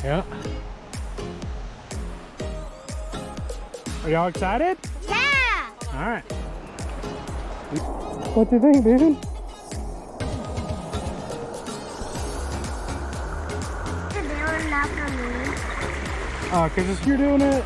Yeah. Are y'all excited? Yeah! All right. What do you think, dude? They're doing that for me. Oh, because you're doing it.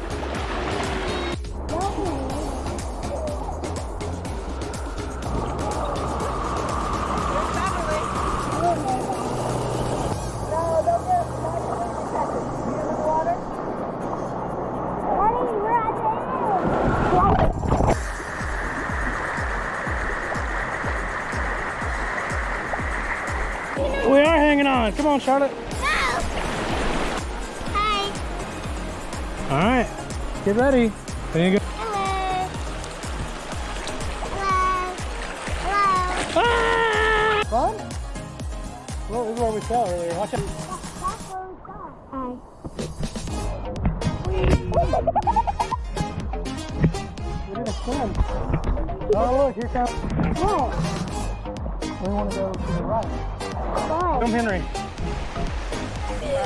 We are hanging on. Come on, Charlotte. No! Hi. All right. Get ready. There you go. Hello. Hello. Hello. Ah! Fun? Well, this is where we fell earlier. Watch out. Hi. We're gonna swim. Oh, look, here comes. What? We want to go to the right. What? Come, Henry.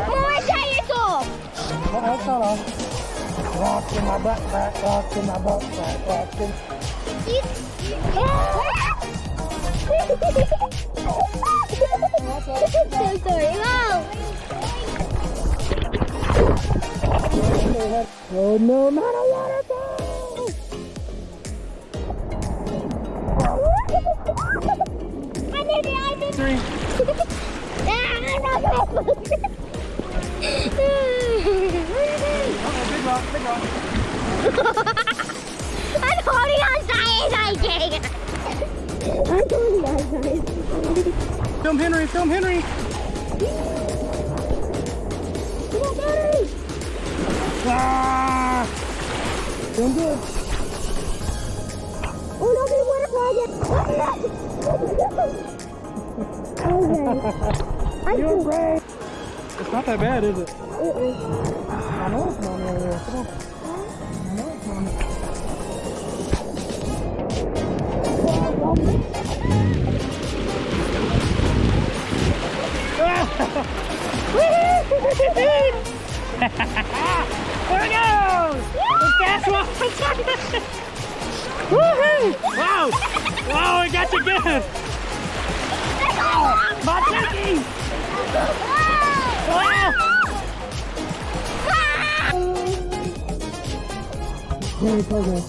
More dinosaurs! Oh, that's not on. Rocks in my butt crack, rocks in my butt crack, rocks in. So sorry. Wow. Oh no, not a waterfall! I did it, I did it. 3. Big rock, big rock. I'm holding on tight, I think. I'm holding on tight. Film Henry, film Henry! Come on, buddy. Ah! Doing good. Oh, no, there's waterfall again. You're brave. It's not that bad, is it? It is. I know it's mommy over there. Come on. I know it's mommy. There it goes! The fast one! Woohoo! Wow! Wow, I got you good! Oh, my turkey! Wow! Very progress.